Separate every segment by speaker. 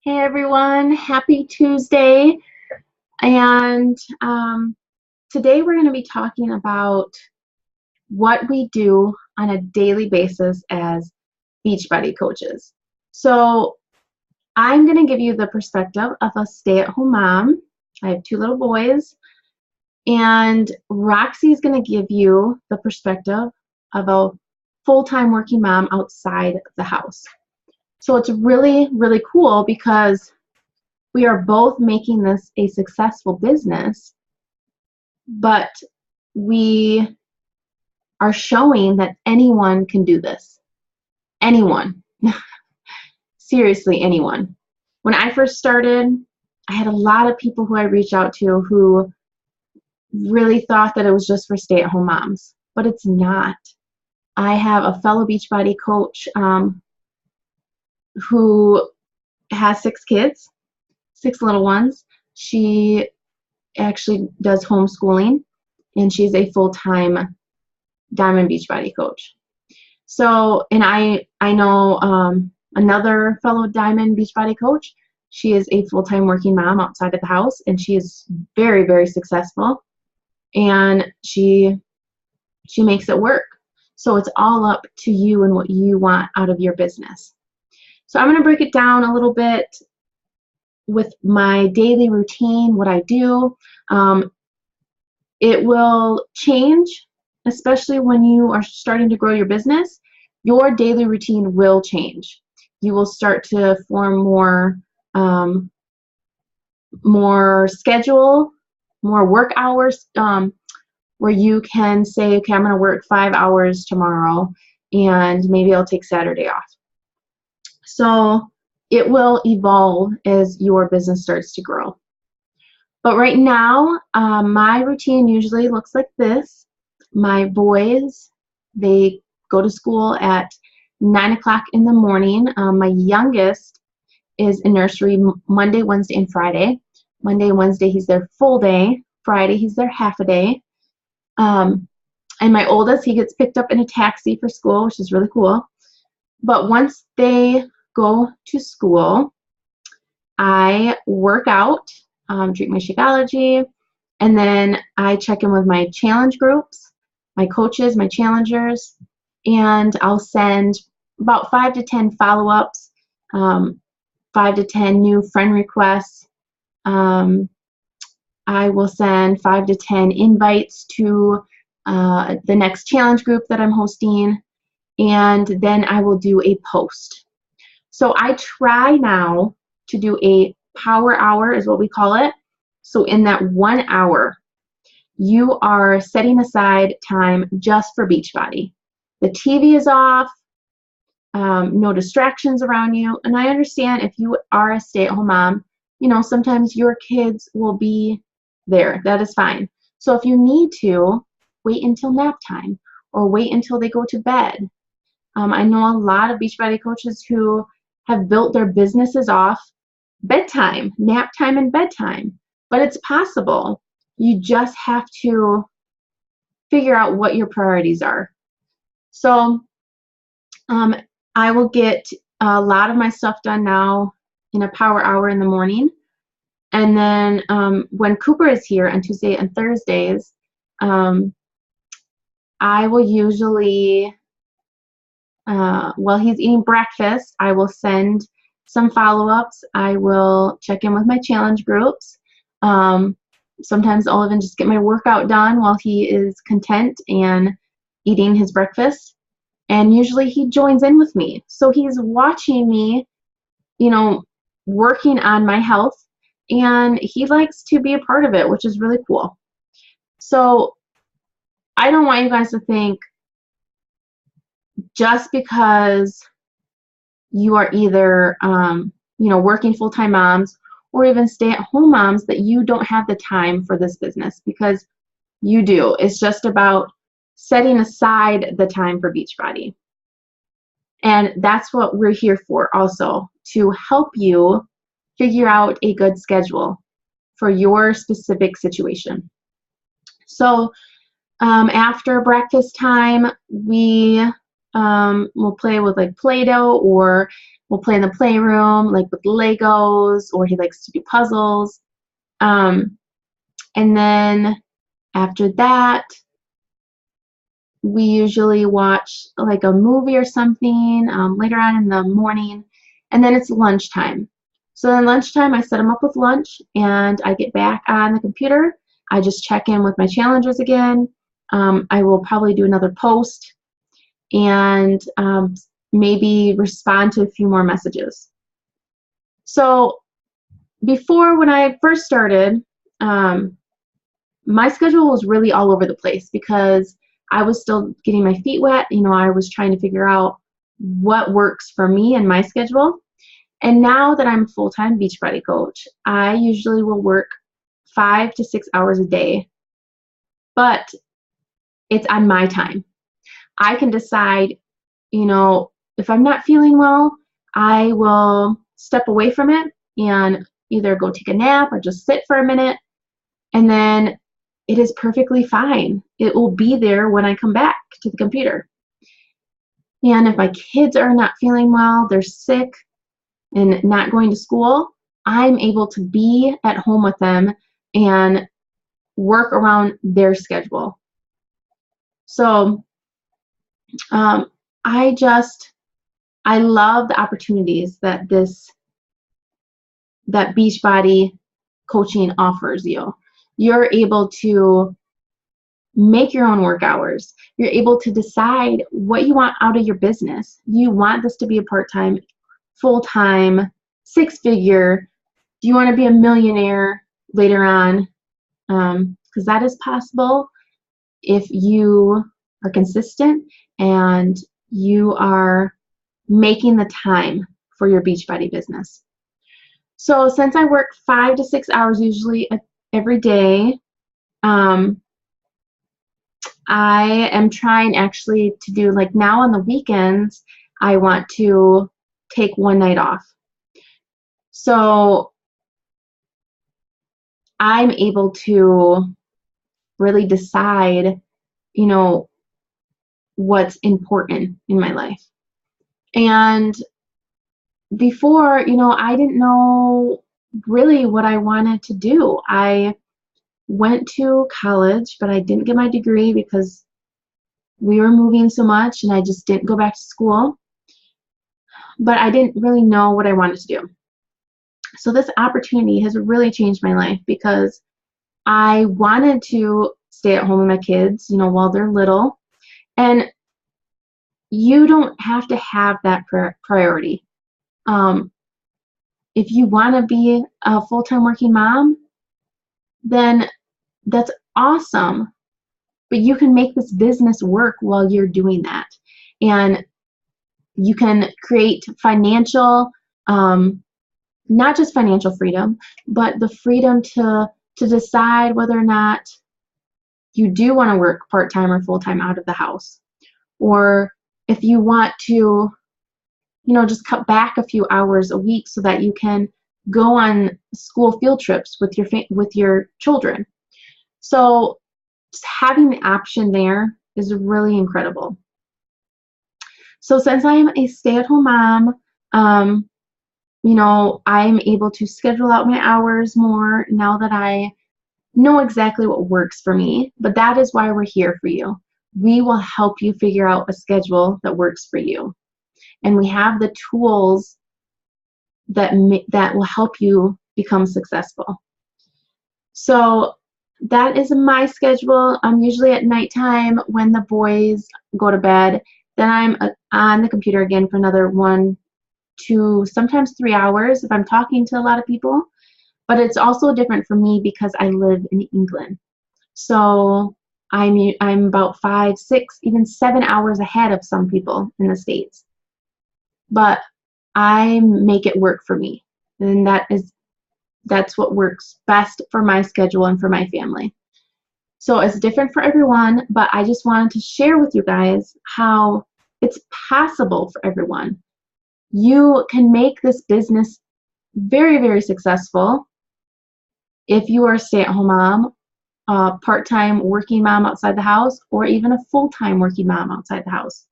Speaker 1: Hey everyone, happy Tuesday. And today we're going to be talking about what we do on a daily basis as Beachbody coaches. So I'm going to give you the perspective of a stay-at-home mom. I have two little boys, and Roxy is going to give you the perspective of a full-time working mom outside the house. So it's really, really cool because we are both making this a successful business, but we are showing that anyone can do this. Anyone. Seriously, anyone. When I first started, I had a lot of people who I reached out to who really thought that it was just for stay-at-home moms, but it's not. I have a fellow Beachbody coach who has 6 kids, 6 little ones. She actually does homeschooling, and she's a full-time Diamond Beachbody coach. So, and I know another fellow Diamond Beachbody coach. She is a full-time working mom outside of the house, and she is very, very successful, and she makes it work. So it's all up to you and what you want out of your business. So I'm going to break it down a little bit with my daily routine, what I do. It will change, especially when you are starting to grow your business. Your daily routine will change. You will start to form more schedule, more work hours, where you can say, okay, I'm going to work 5 hours tomorrow, and maybe I'll take Saturday off. So it will evolve as your business starts to grow. But right now, my routine usually looks like this. My boys, they go to school at 9 o'clock in the morning. My youngest is in nursery Monday, Wednesday, and Friday. Monday and Wednesday, he's there full day. Friday, he's there half a day. And my oldest, he gets picked up in a taxi for school, which is really cool. But once they go to school, I work out, drink my Shakeology, and then I check in with my challenge groups, my coaches, my challengers, and I'll send about 5 to 10 follow-ups, 5 to 10 new friend requests. I will send 5 to 10 invites to the next challenge group that I'm hosting, and then I will do a post. So I try now to do a power hour, is what we call it. So in that 1 hour, you are setting aside time just for Beachbody. The TV is off, no distractions around you. And I understand if you are a stay-at-home mom, you know, sometimes your kids will be there. That is fine. So if you need to, wait until nap time or wait until they go to bed. I know a lot of Beachbody coaches who have built their businesses off bedtime, nap time, and bedtime. But it's possible. You just have to figure out what your priorities are. So I will get a lot of my stuff done now in a power hour in the morning. And then when Cooper is here on Tuesday and Thursdays, I will usually, while he's eating breakfast, I will send some follow-ups. I will check in with my challenge groups. Sometimes I'll even just get my workout done while he is content and eating his breakfast. And usually he joins in with me. So he's watching me, you know, working on my health, and he likes to be a part of it, which is really cool. So I don't want you guys to think just because you are either, you know, working full-time moms or even stay-at-home moms that you don't have the time for this business, because you do. It's just about setting aside the time for Beachbody. And that's what we're here for also, to help you figure out a good schedule for your specific situation. So after breakfast time, we will play with like Play-Doh, or we'll play in the playroom, like with Legos, or he likes to do puzzles. And then after that, we usually watch like a movie or something later on in the morning, and then it's lunchtime. So then lunchtime, I set him up with lunch, and I get back on the computer. I just check in with my challenges again. I will probably do another post and maybe respond to a few more messages. So before, when I first started, my schedule was really all over the place because I was still getting my feet wet. I was trying to figure out what works for me and my schedule. And now that I'm a full-time Beachbody coach, I usually will work 5 to 6 hours a day, but it's on my time. I can decide, if I'm not feeling well, I will step away from it and either go take a nap or just sit for a minute, and then it is perfectly fine. It will be there when I come back to the computer. And if my kids are not feeling well, they're sick and not going to school, I'm able to be at home with them and work around their schedule. So I love the opportunities that Beachbody coaching offers you. You're able to make your own work hours. You're able to decide what you want out of your business. Do you want this to be a part-time, full-time, 6-figure? Do you want to be a millionaire later on? Because that is possible if you are consistent and you are making the time for your Beachbody business. So since I work 5 to 6 hours usually every day, I am trying actually to do, like now on the weekends, I want to take one night off. So I'm able to really decide, what's important in my life. And before, I didn't know really what I wanted to do. I went to college, but I didn't get my degree because we were moving so much and I just didn't go back to school. But I didn't really know what I wanted to do. So this opportunity has really changed my life because I wanted to stay at home with my kids, while they're little. And you don't have to have that priority. If you want to be a full-time working mom, then that's awesome. But you can make this business work while you're doing that. And you can create financial, not just financial freedom, but the freedom to decide whether or not you do want to work part-time or full-time out of the house. Or if you want to, just cut back a few hours a week so that you can go on school field trips with your children. So just having the option there is really incredible. So since I am a stay-at-home mom, I'm able to schedule out my hours more now that I know exactly what works for me. But that is why we're here for you. We will help you figure out a schedule that works for you. And we have the tools that will help you become successful. So that is my schedule. I'm usually at nighttime when the boys go to bed. Then I'm on the computer again for another 1, 2, sometimes 3 hours if I'm talking to a lot of people. But it's also different for me because I live in England. So I'm about 5, 6, even 7 hours ahead of some people in the States. But I make it work for me. And that's what works best for my schedule and for my family. So it's different for everyone, but I just wanted to share with you guys how it's possible for everyone. You can make this business very, very successful if you are a stay-at-home mom, a part-time working mom outside the house, or even a full-time working mom outside the house.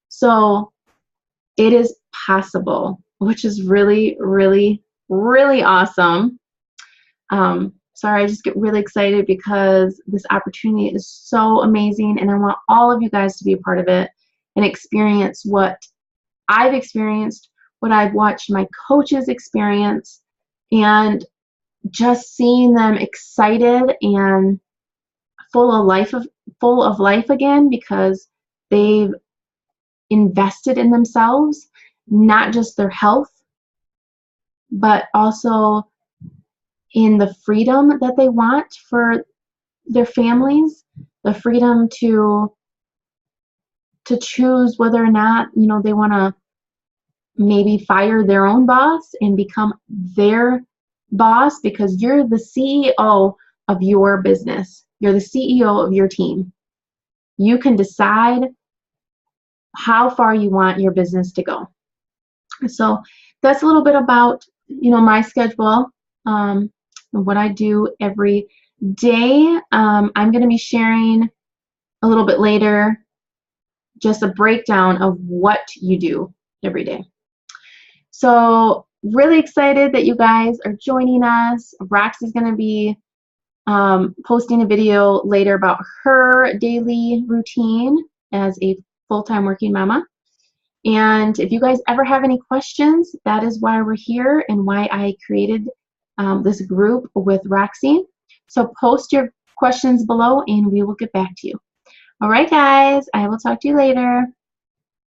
Speaker 1: So it is possible which is really, really, really awesome. Sorry, I just get really excited because this opportunity is so amazing, and I want all of you guys to be a part of it and experience what I've experienced, what I've watched my coaches experience, and just seeing them excited and full of life again because they've invested in themselves, not just their health, but also in the freedom that they want for their families, the freedom to choose whether or not, you know, they want to maybe fire their own boss and become their boss, because you're the CEO of your business. You're the CEO of your team. You can decide how far you want your business to go. So that's a little bit about, you know, my schedule, and what I do every day. I'm going to be sharing a little bit later just a breakdown of what you do every day. So really excited that you guys are joining us. Roxy's going to be posting a video later about her daily routine as a full-time working mama. And if you guys ever have any questions, that is why we're here and why I created this group with Roxy. So post your questions below and we will get back to you. All right, guys, I will talk to you later.